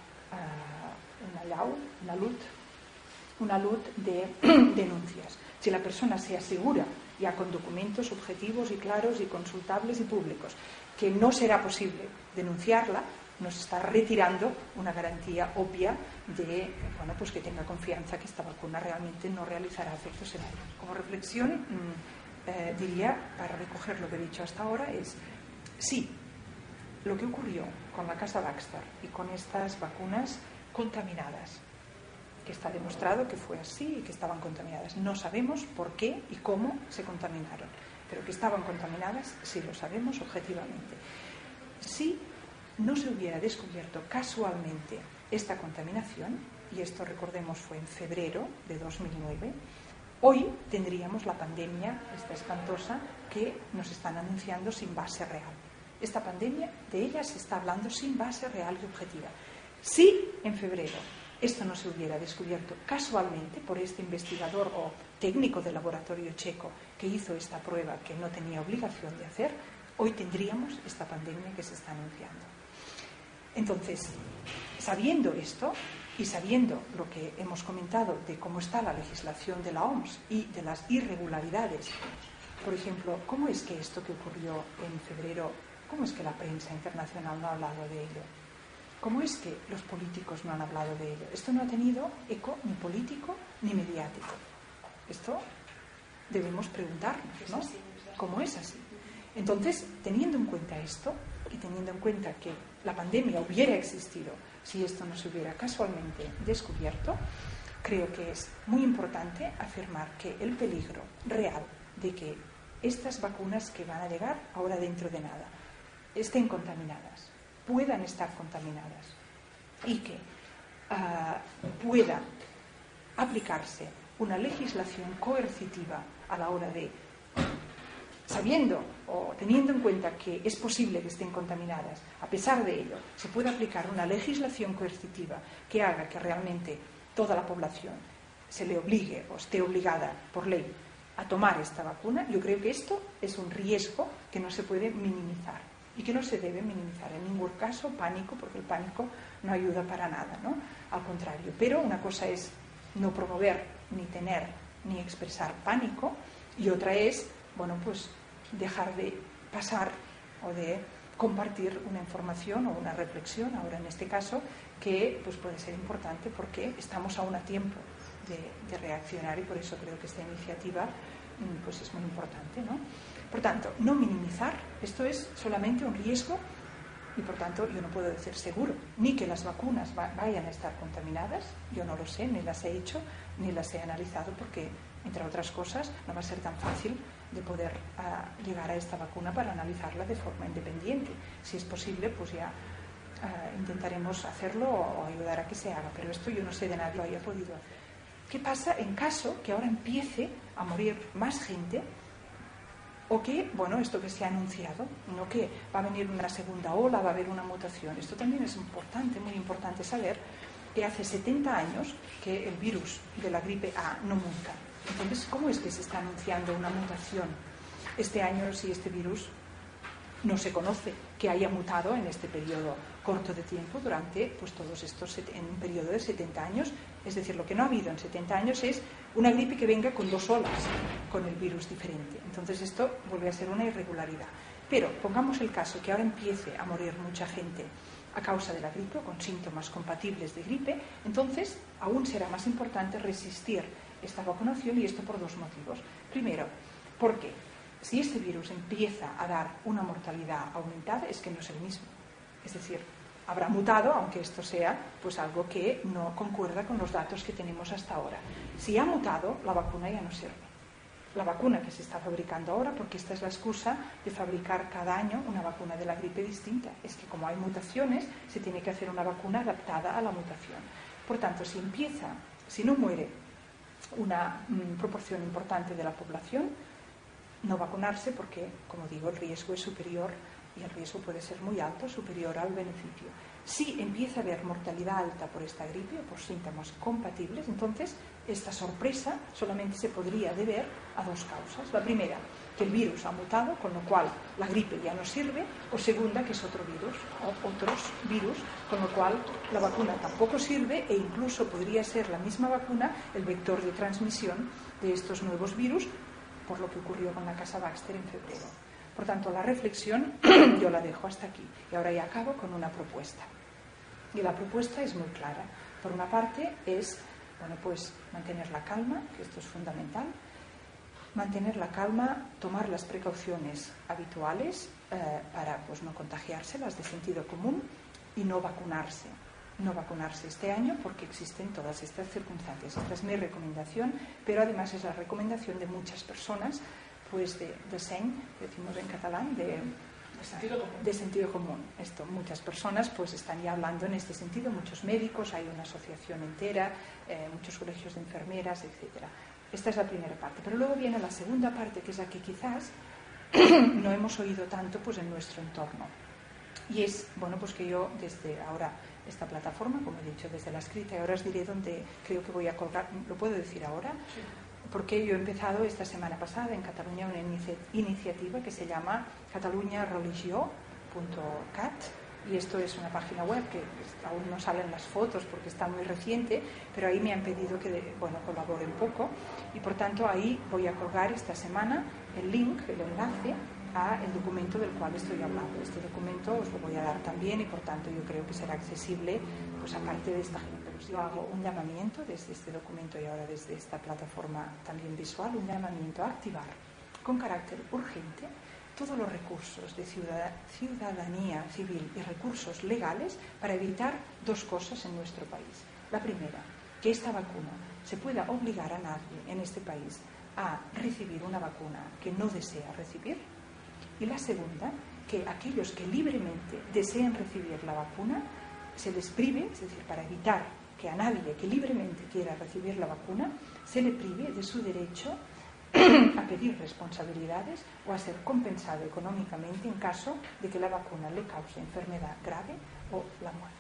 luz de denuncias. Si la persona se asegura ya con documentos objetivos y claros y consultables y públicos que no será posible denunciarla, nos está retirando una garantía obvia de, bueno, pues que tenga confianza que esta vacuna realmente no realizará efectos en ella. Como reflexión, diría, para recoger lo que he dicho hasta ahora, es sí, lo que ocurrió con la Casa Baxter y con estas vacunas contaminadas, que está demostrado que fue así y que estaban contaminadas. No sabemos por qué y cómo se contaminaron, pero que estaban contaminadas sí lo sabemos objetivamente. Si no se hubiera descubierto casualmente esta contaminación, y esto recordemos fue en febrero de 2009, hoy tendríamos la pandemia, esta espantosa, que nos están anunciando sin base real. Esta pandemia, de ella se está hablando sin base real y objetiva. Si en febrero esto no se hubiera descubierto casualmente por este investigador o técnico del laboratorio checo que hizo esta prueba que no tenía obligación de hacer, hoy tendríamos esta pandemia que se está anunciando. Entonces, sabiendo esto y sabiendo lo que hemos comentado de cómo está la legislación de la OMS y de las irregularidades, por ejemplo, ¿cómo es que esto que ocurrió en febrero, cómo es que la prensa internacional no ha hablado de ello? ¿Cómo es que los políticos no han hablado de ello? Esto no ha tenido eco ni político ni mediático. Esto debemos preguntarnos, ¿no? ¿Cómo es así? Entonces, teniendo en cuenta esto y teniendo en cuenta que la pandemia hubiera existido si esto no se hubiera casualmente descubierto, creo que es muy importante afirmar que el peligro real de que estas vacunas que van a llegar ahora dentro de nada estén contaminadas, puedan estar contaminadas y que pueda aplicarse una legislación coercitiva a la hora de, sabiendo o teniendo en cuenta que es posible que estén contaminadas, a pesar de ello, se puede aplicar una legislación coercitiva que haga que realmente toda la población se le obligue o esté obligada por ley a tomar esta vacuna. Yo creo que esto es un riesgo que no se puede minimizar y que no se debe minimizar en ningún caso. Pánico, porque el pánico no ayuda para nada, ¿no? Al contrario. Pero una cosa es no promover, ni tener, ni expresar pánico, y otra es, bueno, pues dejar de pasar o de compartir una información o una reflexión, ahora en este caso, que pues puede ser importante porque estamos aún a tiempo de reaccionar, y por eso creo que esta iniciativa pues es muy importante, ¿no? Por tanto, no minimizar, esto es solamente un riesgo, y por tanto yo no puedo decir seguro ni que las vacunas vayan a estar contaminadas. Yo no lo sé, ni las he hecho, ni las he analizado, porque, entre otras cosas, no va a ser tan fácil de poder llegar a esta vacuna para analizarla de forma independiente. Si es posible, pues ya intentaremos hacerlo o ayudar a que se haga, pero esto yo no sé de nadie lo haya podido hacer. ¿Qué pasa en caso que ahora empiece a morir más gente? O que, bueno, esto que se ha anunciado, no que va a venir una segunda ola, va a haber una mutación. Esto también es importante, muy importante saber que hace 70 años que el virus de la gripe A no muta. Entonces, ¿cómo es que se está anunciando una mutación este año si este virus no se conoce que haya mutado en este periodo corto de tiempo durante pues todos estos, en un periodo de 70 años? Es decir, lo que no ha habido en 70 años es una gripe que venga con 2 olas con el virus diferente. Entonces esto vuelve a ser una irregularidad. Pero pongamos el caso que ahora empiece a morir mucha gente a causa de la gripe o con síntomas compatibles de gripe, entonces aún será más importante resistir esta vacunación, y esto por 2 motivos. Primero, porque si este virus empieza a dar una mortalidad aumentada, es que no es el mismo. Es decir, habrá mutado, aunque esto sea pues algo que no concuerda con los datos que tenemos hasta ahora. Si ha mutado, la vacuna ya no sirve. La vacuna que se está fabricando ahora, porque esta es la excusa de fabricar cada año una vacuna de la gripe distinta, es que como hay mutaciones, se tiene que hacer una vacuna adaptada a la mutación. Por tanto, si no muere una proporción importante de la población, no vacunarse, porque, como digo, el riesgo es superior, y el riesgo puede ser muy alto, superior al beneficio. Si empieza a haber mortalidad alta por esta gripe o por síntomas compatibles, entonces Esta sorpresa solamente se podría deber a dos causas. La primera, que el virus ha mutado, con lo cual la gripe ya no sirve, o segunda, que es otro virus, o otros virus, con lo cual la vacuna tampoco sirve, e incluso podría ser la misma vacuna el vector de transmisión de estos nuevos virus, por lo que ocurrió con la Casa Baxter en febrero. Por tanto, la reflexión yo la dejo hasta aquí, y ahora ya acabo con una propuesta. Y la propuesta es muy clara. Por una parte es, pues mantener la calma, que esto es fundamental. Mantener la calma, tomar las precauciones habituales para pues, no contagiarse, las de sentido común, y no vacunarse. No vacunarse este año porque existen todas estas circunstancias. Esta es mi recomendación, pero además es la recomendación de muchas personas, pues de seny, decimos en catalán, de sentido común. Esto, muchas personas pues están ya hablando en este sentido, muchos médicos, hay una asociación entera, muchos colegios de enfermeras, etcétera. Esta es la primera parte, pero luego viene la segunda parte, que es la que quizás no hemos oído tanto pues en nuestro entorno, y es, pues que yo desde ahora esta plataforma, como he dicho, desde la escrita, y ahora os diré dónde creo que voy a colgar, ¿lo puedo decir ahora? Sí. Porque yo he empezado esta semana pasada en Cataluña una iniciativa que se llama cataluñareligió.cat, y esto es una página web que aún no salen las fotos porque está muy reciente, pero ahí me han pedido que colabore un poco, y por tanto ahí voy a colgar esta semana el link, el enlace a el documento del cual estoy hablando. Este documento os lo voy a dar también, y por tanto yo creo que será accesible pues aparte de esta gente. Pues yo hago un llamamiento desde este documento y ahora desde esta plataforma también visual, un llamamiento a activar con carácter urgente todos los recursos de ciudadanía civil y recursos legales para evitar dos cosas en nuestro país. La primera, que esta vacuna se pueda obligar a nadie en este país a recibir una vacuna que no desea recibir. Y la segunda, que aquellos que libremente deseen recibir la vacuna se les prive, es decir, para evitar que a nadie que libremente quiera recibir la vacuna se le prive de su derecho a pedir responsabilidades o a ser compensado económicamente en caso de que la vacuna le cause enfermedad grave o la muerte.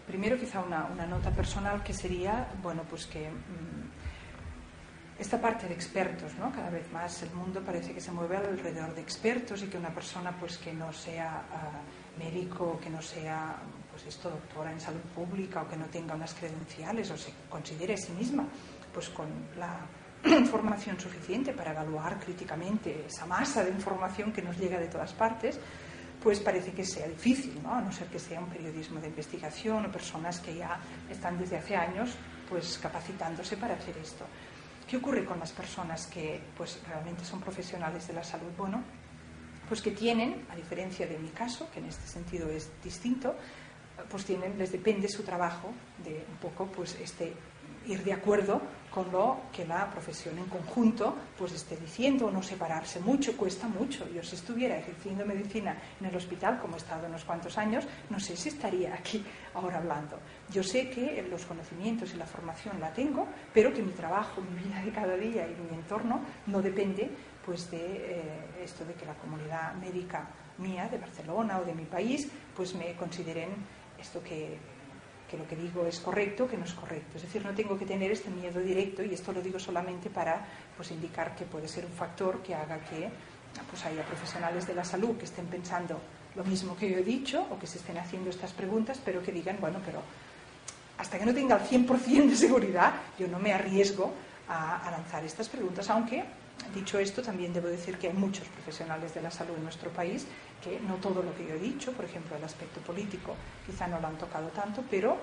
Primero, quizá una nota personal, que sería, pues que esta parte de expertos, ¿no? Cada vez más el mundo parece que se mueve alrededor de expertos, y que una persona pues que no sea médico, que no sea doctora en salud pública, o que no tenga unas credenciales o se considere a sí misma pues con la información suficiente para evaluar críticamente esa masa de información que nos llega de todas partes, pues parece que sea difícil, ¿no? A no ser que sea un periodismo de investigación o personas que ya están desde hace años pues capacitándose para hacer esto. ¿Qué ocurre con las personas que pues realmente son profesionales de la salud? Pues que tienen, a diferencia de mi caso, que en este sentido es distinto, pues les depende su trabajo de un poco pues ir de acuerdo con lo que la profesión en conjunto pues esté diciendo, no separarse mucho, cuesta mucho. Yo, si estuviera ejerciendo medicina en el hospital, como he estado unos cuantos años, no sé si estaría aquí ahora hablando. Yo sé que los conocimientos y la formación la tengo, pero que mi trabajo, mi vida de cada día y mi entorno no depende pues de esto de que la comunidad médica mía de Barcelona o de mi país pues me consideren esto que lo que digo es correcto, que no es correcto. Es decir, no tengo que tener este miedo directo, y esto lo digo solamente para pues indicar que puede ser un factor que haga que pues haya profesionales de la salud que estén pensando lo mismo que yo he dicho, o que se estén haciendo estas preguntas, pero que digan, pero hasta que no tenga el 100% de seguridad, yo no me arriesgo a lanzar estas preguntas, aunque, dicho esto, también debo decir que hay muchos profesionales de la salud en nuestro país que no todo lo que yo he dicho, por ejemplo, el aspecto político, quizá no lo han tocado tanto, pero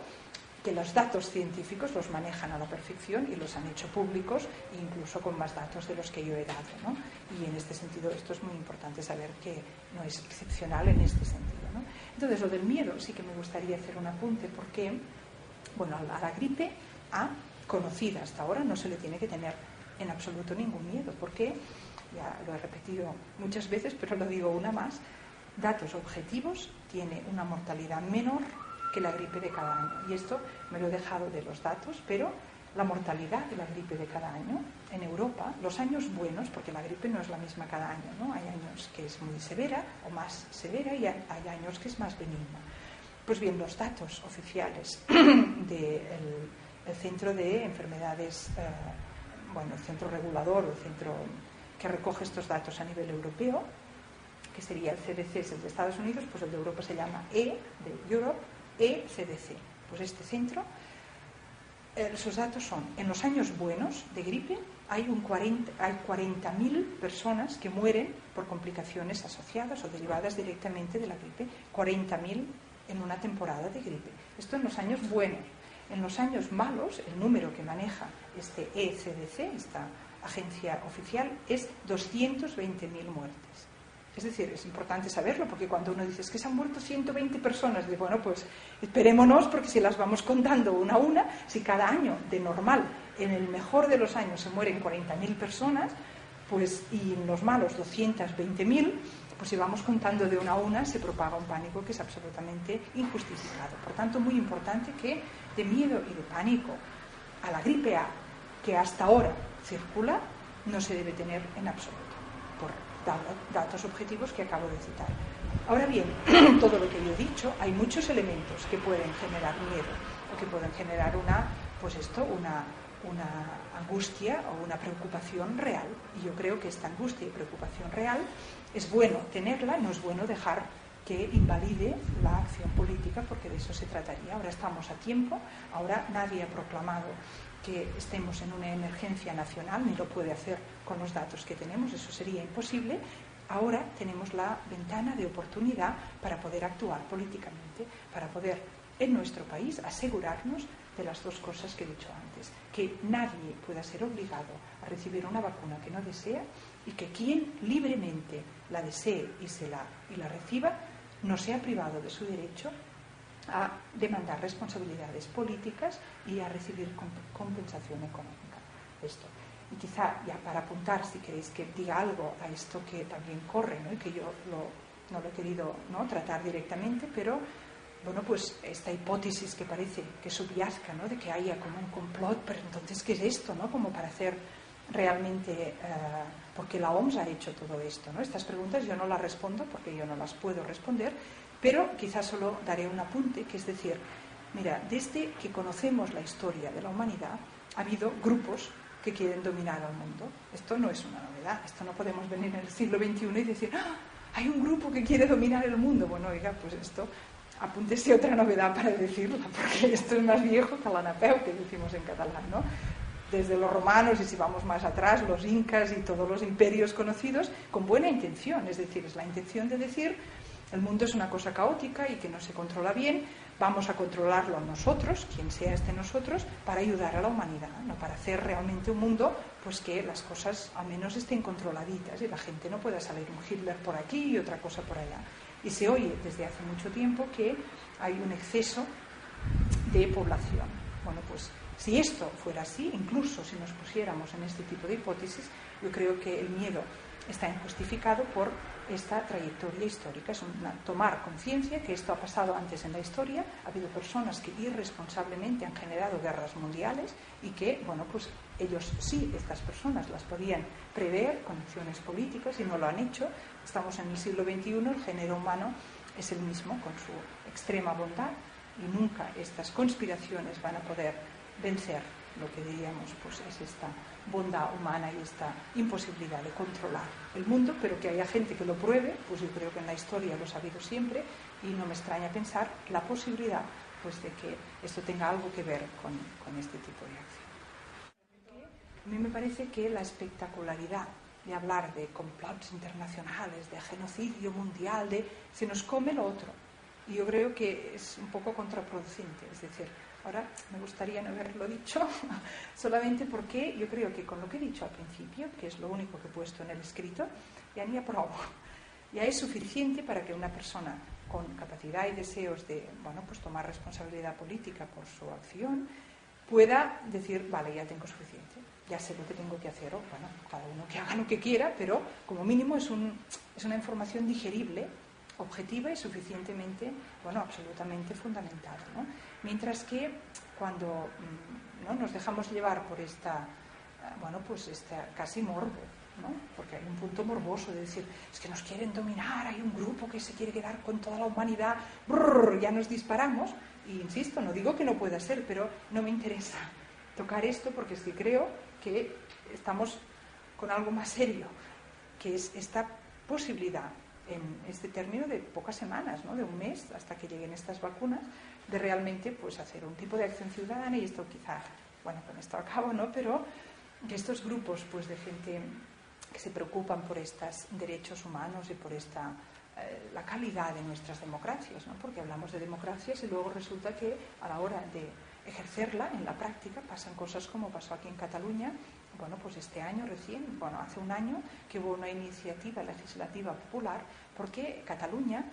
que los datos científicos los manejan a la perfección y los han hecho públicos, incluso con más datos de los que yo he dado, ¿no? Y en este sentido esto es muy importante saber que no es excepcional en este sentido, ¿no? Entonces, lo del miedo sí que me gustaría hacer un apunte, porque a la gripe A, conocida hasta ahora, no se le tiene que tener en absoluto ningún miedo, porque, ya lo he repetido muchas veces, pero lo digo una más, datos objetivos, tiene una mortalidad menor que la gripe de cada año. Y esto me lo he dejado de los datos, pero la mortalidad de la gripe de cada año en Europa, los años buenos, porque la gripe no es la misma cada año, ¿no? Hay años que es muy severa o más severa, y hay años que es más benigna. Pues bien, los datos oficiales del el centro de enfermedades, el centro regulador, o el centro que recoge estos datos a nivel europeo, que sería el CDC, es el de Estados Unidos, pues el de Europa se llama de Europe, ECDC. Pues este centro, sus datos son, en los años buenos de gripe, hay 40.000 personas que mueren por complicaciones asociadas o derivadas directamente de la gripe. 40.000 en una temporada de gripe. Esto en los años buenos. En los años malos, el número que maneja este ECDC, esta agencia oficial, es 220.000 muertes. Es decir, es importante saberlo, porque cuando uno dice que se han muerto 120 personas, dice, bueno, pues esperémonos, porque si las vamos contando una a una, si cada año de normal, en el mejor de los años se mueren 40.000 personas, pues, y en los malos 220.000, pues si vamos contando de una a una, se propaga un pánico que es absolutamente injustificado. Por tanto, muy importante que de miedo y de pánico a la gripe A, que hasta ahora circula, no se debe tener en absoluto, por datos objetivos que acabo de citar. Ahora bien, todo lo que yo he dicho, hay muchos elementos que pueden generar miedo o que pueden generar una angustia o una preocupación real. Y yo creo que esta angustia y preocupación real es bueno tenerla, no es bueno dejar que invalide la acción política, porque de eso se trataría. Ahora estamos a tiempo, ahora nadie ha proclamado que estemos en una emergencia nacional, ni lo puede hacer con los datos que tenemos, eso sería imposible. Ahora tenemos la ventana de oportunidad para poder actuar políticamente, para poder en nuestro país asegurarnos de las dos cosas que he dicho antes, que nadie pueda ser obligado a recibir una vacuna que no desea, y que quien libremente la desee y la reciba no sea privado de su derecho a demandar responsabilidades políticas y a recibir compensación económica. Esto. Y quizá, ya para apuntar, si queréis que diga algo a esto que también corre, ¿no? Y que yo no lo he querido, ¿no?, tratar directamente, pero bueno, pues esta hipótesis que parece que subyacta, ¿no?, de que haya como un complot, pero entonces, ¿qué es esto?, ¿no?, como para hacer realmente, porque la OMS ha hecho todo esto, ¿no? Estas preguntas yo no las respondo porque yo no las puedo responder, pero quizás solo daré un apunte, que es decir, mira, desde que conocemos la historia de la humanidad ha habido grupos que quieren dominar al mundo. Esto no es una novedad, esto no podemos venir en el siglo XXI y decir, ¡ah!, hay un grupo que quiere dominar el mundo. Bueno, oiga, pues esto, apúntese otra novedad para decirla, porque esto es más viejo que la napeu, que decimos en catalán, ¿no? Desde los romanos, y si vamos más atrás, los incas y todos los imperios conocidos, con buena intención, es decir, es la intención de decir, el mundo es una cosa caótica y que no se controla bien, vamos a controlarlo nosotros, quien sea nosotros, para ayudar a la humanidad, no para hacer realmente un mundo pues que las cosas al menos estén controladitas y la gente no pueda salir un Hitler por aquí y otra cosa por allá. Y se oye desde hace mucho tiempo que hay un exceso de población. Bueno, pues si esto fuera así, incluso si nos pusiéramos en este tipo de hipótesis, yo creo que el miedo está injustificado por esta trayectoria histórica. Es tomar conciencia que esto ha pasado antes en la historia, ha habido personas que irresponsablemente han generado guerras mundiales y que, bueno, pues ellos sí, estas personas las podían prever con acciones políticas y no lo han hecho. Estamos en el siglo XXI, el género humano es el mismo, con su extrema bondad, y nunca estas conspiraciones van a poder vencer lo que diríamos pues es esta bondad humana y esta imposibilidad de controlar el mundo, pero que haya gente que lo pruebe, pues yo creo que en la historia lo ha habido siempre, y no me extraña pensar la posibilidad pues de que esto tenga algo que ver con este tipo de acción. A mí me parece que la espectacularidad de hablar de complots internacionales, de genocidio mundial, se nos come lo otro, y yo creo que es un poco contraproducente. Es decir, ahora me gustaría no haberlo dicho, solamente porque yo creo que con lo que he dicho al principio, que es lo único que he puesto en el escrito, ya ni aprobo. Ya es suficiente para que una persona con capacidad y deseos de, bueno, pues tomar responsabilidad política por su acción, pueda decir, vale, ya tengo suficiente, ya sé lo que tengo que hacer, o bueno, cada uno que haga lo que quiera, pero como mínimo es una información digerible, objetiva y suficientemente, bueno, absolutamente fundamental, ¿no? Mientras que cuando ¿no?, nos dejamos llevar por esta, bueno, pues esta casi morbo, ¿no?, porque hay un punto morboso de decir, es que nos quieren dominar, hay un grupo que se quiere quedar con toda la humanidad, brrr, ya nos disparamos, y insisto, no digo que no pueda ser, pero no me interesa tocar esto porque sí creo que estamos con algo más serio, que es esta posibilidad en este término de pocas semanas, ¿no? De un mes hasta que lleguen estas vacunas, de realmente pues hacer un tipo de acción ciudadana. Y esto quizá, bueno, con esto acabo, ¿no? Pero que estos grupos pues de gente que se preocupan por estos derechos humanos y por esta la calidad de nuestras democracias, ¿no? Porque hablamos de democracias y luego resulta que a la hora de ejercerla en la práctica pasan cosas como pasó aquí en Cataluña. Bueno, pues este año recién, bueno, hace un año que hubo una iniciativa legislativa popular porque Cataluña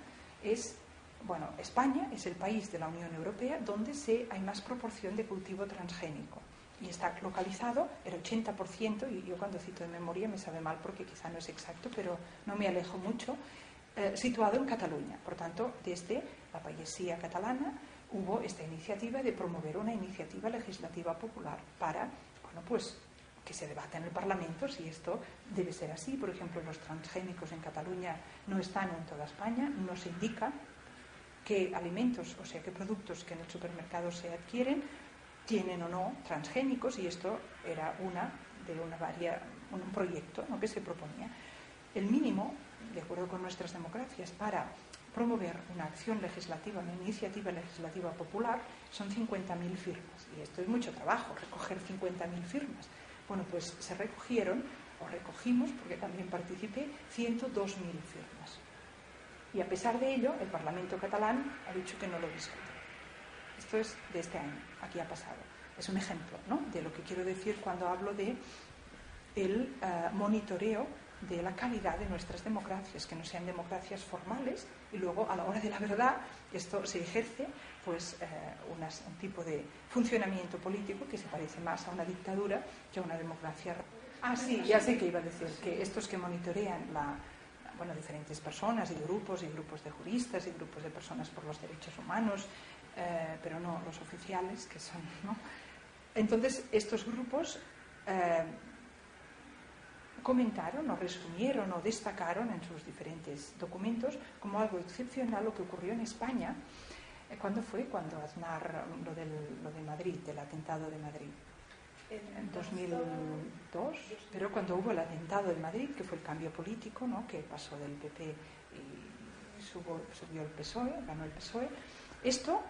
es, bueno, España es el país de la Unión Europea donde hay más proporción de cultivo transgénico y está localizado el 80%, y yo cuando cito de memoria me sabe mal porque quizá no es exacto, pero no me alejo mucho, situado en Cataluña. Por tanto, desde la paisía catalana hubo esta iniciativa de promover una iniciativa legislativa popular para, bueno, pues que se debata en el Parlamento si esto debe ser así. Por ejemplo, los transgénicos en Cataluña no están en toda España, no se indica qué alimentos, o sea, qué productos que en el supermercado se adquieren tienen o no transgénicos, y esto era un proyecto, ¿no?, que se proponía. El mínimo, de acuerdo con nuestras democracias, para promover una acción legislativa, una iniciativa legislativa popular, son 50.000 firmas. Y esto es mucho trabajo, recoger 50.000 firmas. Bueno, pues se recogieron, o recogimos, porque también participé, 102.000 firmas. Y a pesar de ello, el Parlamento catalán ha dicho que no lo discute. Esto es de este año, aquí ha pasado. Es un ejemplo, ¿no?, de lo que quiero decir cuando hablo de el monitoreo de la calidad de nuestras democracias, que no sean democracias formales y luego a la hora de la verdad esto se ejerce pues un tipo de funcionamiento político que se parece más a una dictadura que a una democracia. Sí, ya sé que iba a decir que estos que monitorean diferentes personas y grupos de juristas y grupos de personas por los derechos humanos, pero no los oficiales, que son, ¿no? Entonces estos grupos comentaron o resumieron o destacaron en sus diferentes documentos como algo excepcional lo que ocurrió en España. ¿Cuándo fue? Cuando Aznar, lo de Madrid, del atentado de Madrid. En 2002, pero cuando hubo el atentado de Madrid, que fue el cambio político, ¿no?, que pasó del PP y subió el PSOE, ganó el PSOE. Esto,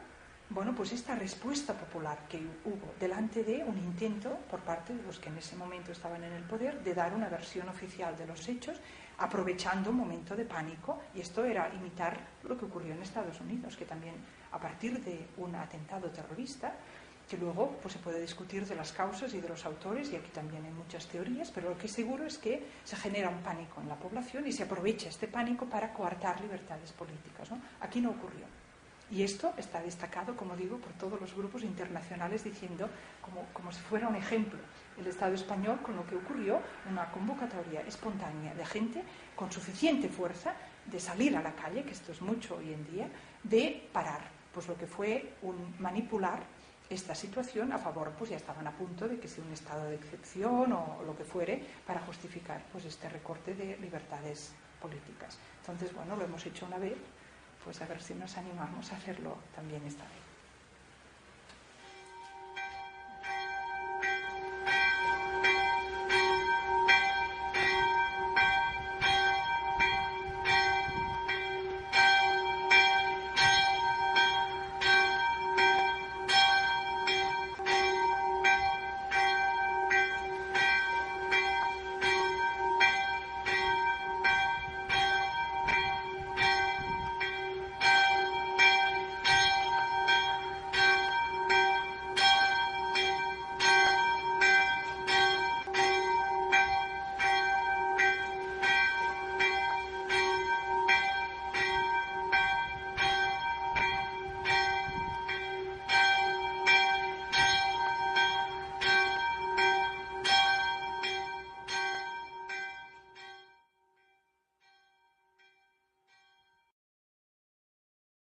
bueno, pues esta respuesta popular que hubo delante de un intento por parte de los que en ese momento estaban en el poder de dar una versión oficial de los hechos, aprovechando un momento de pánico, y esto era imitar lo que ocurrió en Estados Unidos, que también a partir de un atentado terrorista, que luego pues se puede discutir de las causas y de los autores, y aquí también hay muchas teorías, pero lo que es seguro es que se genera un pánico en la población y se aprovecha este pánico para coartar libertades políticas, ¿no? Aquí no ocurrió. Y esto está destacado, como digo, por todos los grupos internacionales diciendo, como si fuera un ejemplo, el Estado español con lo que ocurrió, una convocatoria espontánea de gente con suficiente fuerza de salir a la calle, que esto es mucho hoy en día, de parar, pues lo que fue un manipular esta situación a favor, pues ya estaban a punto de que sea un estado de excepción o lo que fuere para justificar pues este recorte de libertades políticas. Entonces, bueno, lo hemos hecho una vez, pues a ver si nos animamos a hacerlo también esta vez.